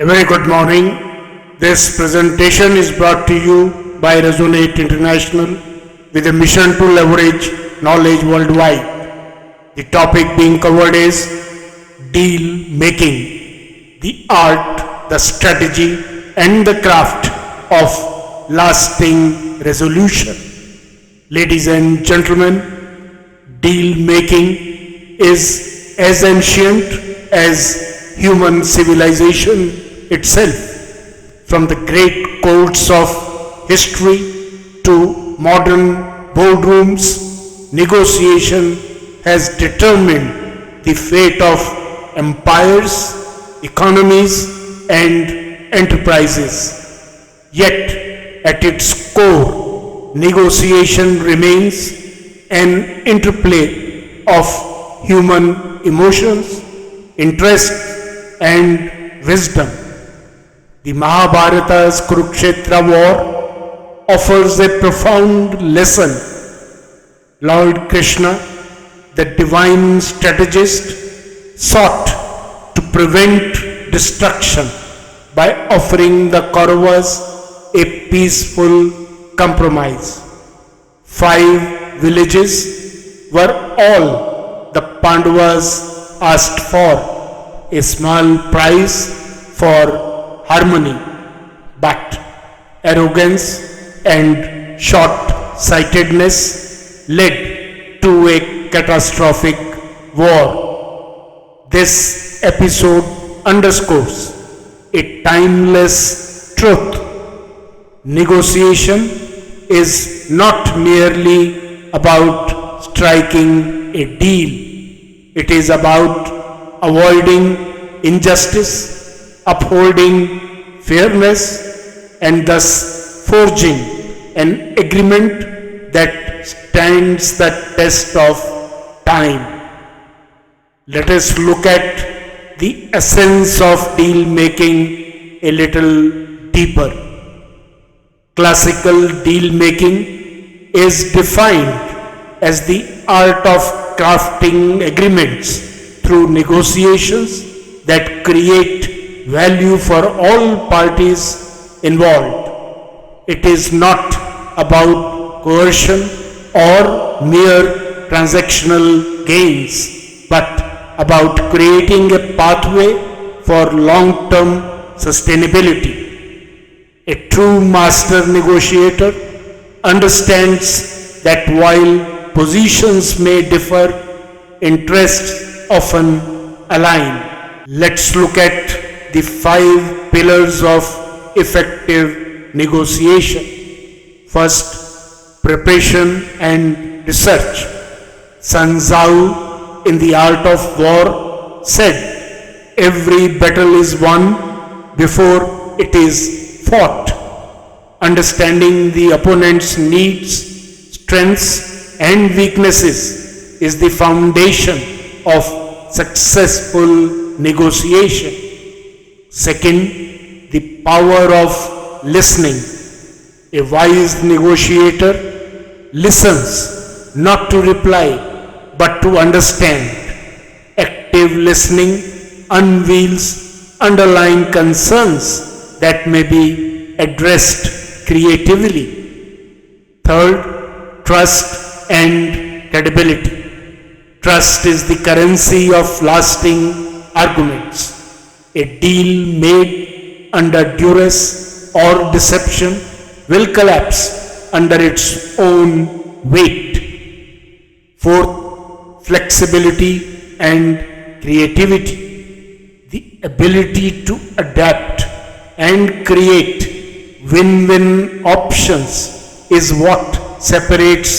A very good morning. This presentation is brought to you by Resonate International with a mission to leverage knowledge worldwide. The topic being covered is deal making, the art, the strategy and the craft of lasting resolution. Ladies and gentlemen, deal making is as ancient as human civilization itself. From the great courts of history to modern boardrooms, negotiation has determined the fate of empires, economies, and enterprises. Yet, at its core, negotiation remains an interplay of human emotions, interests, and wisdom. The Mahabharata's Kurukshetra war offers a profound lesson. Lord Krishna, the divine strategist, sought to prevent destruction by offering the Kauravas a peaceful compromise. 5 villages were all the Pandavas asked for, a small price for harmony, but arrogance and short-sightedness led to a catastrophic war. This episode underscores a timeless truth. Negotiation is not merely about striking a deal. It is about avoiding injustice, upholding fairness, and thus forging an agreement that stands the test of time. Let us look at the essence of deal making a little deeper. Classical deal making is defined as the art of crafting agreements through negotiations that create value for all parties involved. It is not about coercion or mere transactional gains, but about creating a pathway for long-term sustainability. A true master negotiator understands that while positions may differ, interests often align. Let's look at the 5 pillars of effective negotiation. First, preparation and research. Sun Tzu in The Art of War said, "Every battle is won before it is fought." Understanding the opponent's needs, strengths, and weaknesses is the foundation of successful negotiation. Second, the power of listening. A wise negotiator listens not to reply but to understand. Active listening unveils underlying concerns that may be addressed creatively. Third, trust and credibility. Trust is the currency of lasting arguments. A deal made under duress or deception will collapse under its own weight. Fourth, flexibility and creativity. The ability to adapt and create win-win options is what separates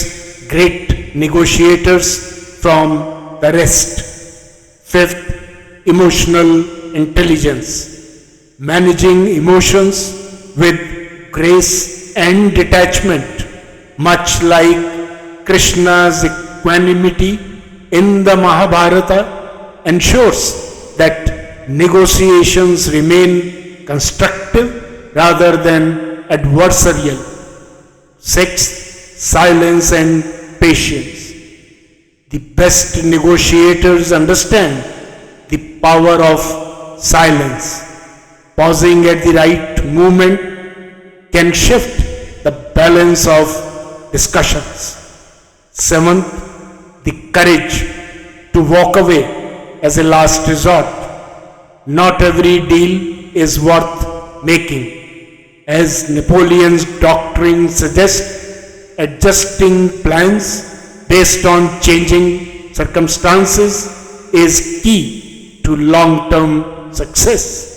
great negotiators from the rest. Fifth, emotional intelligence. Managing emotions with grace and detachment, much like Krishna's equanimity in the Mahabharata, ensures that negotiations remain constructive rather than adversarial. Sixth, silence and patience. The best negotiators understand the power of silence. Pausing at the right moment can shift the balance of discussions. Seventh, the courage to walk away as a last resort. Not every deal is worth making. As Napoleon's doctrine suggests, adjusting plans based on changing circumstances is key to long-term success.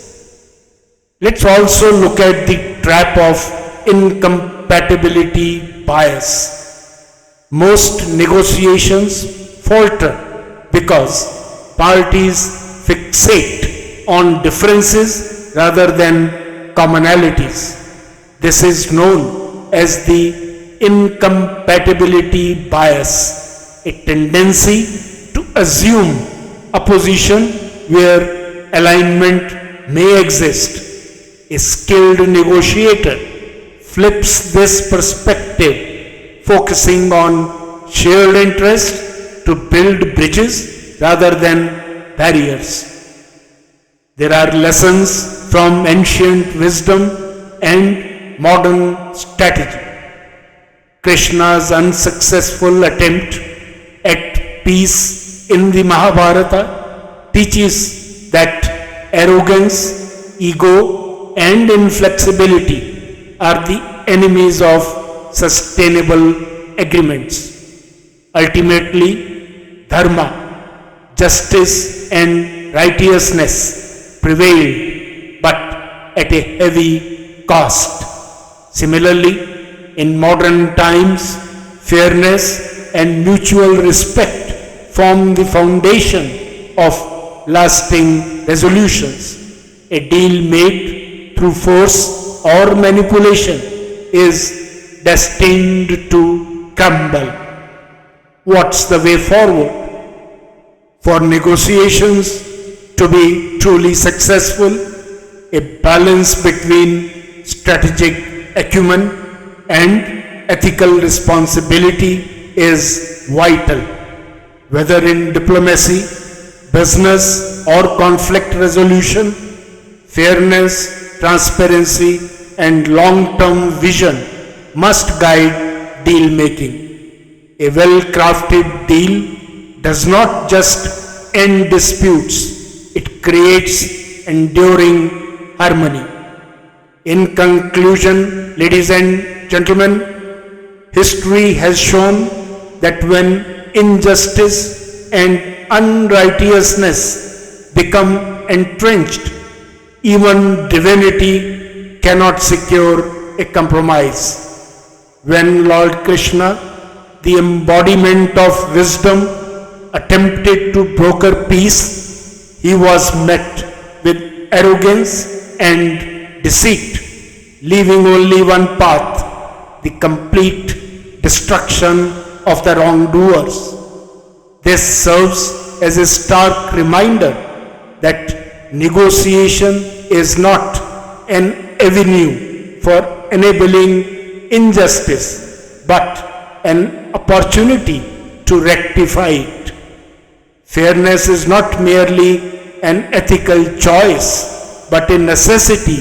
Let's also look at the trap of incompatibility bias. Most negotiations falter because parties fixate on differences rather than commonalities. This is known as the incompatibility bias, a tendency to assume opposition where alignment may exist. A skilled negotiator flips this perspective, focusing on shared interest to build bridges rather than barriers. There are lessons from ancient wisdom and modern strategy. Krishna's unsuccessful attempt at peace in the Mahabharata teaches that arrogance, ego, and inflexibility are the enemies of sustainable agreements. Ultimately, dharma, justice, and righteousness prevailed, but at a heavy cost. Similarly, in modern times, fairness and mutual respect form the foundation of lasting resolutions. A deal made through force or manipulation is destined to crumble. What's the way forward? For negotiations to be truly successful, a balance between strategic acumen and ethical responsibility is vital. Whether in diplomacy, business, or conflict resolution, fairness, transparency, and long-term vision must guide deal making. A well-crafted deal does not just end disputes, it creates enduring harmony. In conclusion, ladies and gentlemen, history has shown that when injustice and unrighteousness become entrenched, even divinity cannot secure a compromise. When Lord Krishna, the embodiment of wisdom, attempted to broker peace, he was met with arrogance and deceit, leaving only one path, the complete destruction of the wrongdoers. This serves as a stark reminder that negotiation is not an avenue for enabling injustice, but an opportunity to rectify it. Fairness is not merely an ethical choice, but a necessity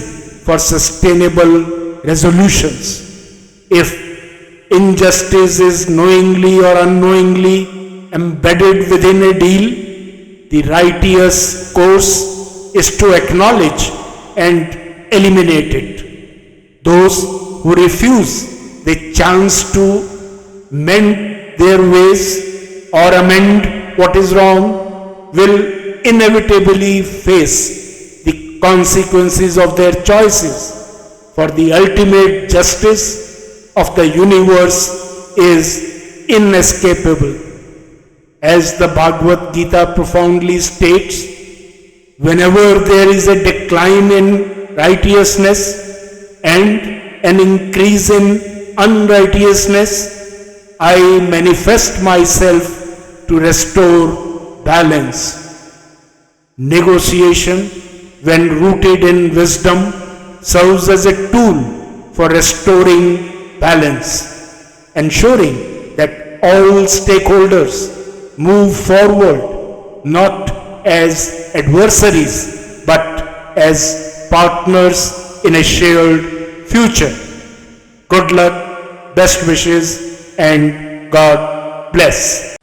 for sustainable resolutions. If injustice is knowingly or unknowingly embedded within a deal, the righteous course is to acknowledge and eliminate it. Those who refuse the chance to mend their ways or amend what is wrong will inevitably face the consequences of their choices, for the ultimate justice of the universe is inescapable. As the Bhagavad Gita profoundly states, whenever there is a decline in righteousness and an increase in unrighteousness, I manifest myself to restore balance. Negotiation, when rooted in wisdom, serves as a tool for restoring balance, ensuring that all stakeholders move forward not as adversaries but as partners in a shared future. Good luck, best wishes, and God bless.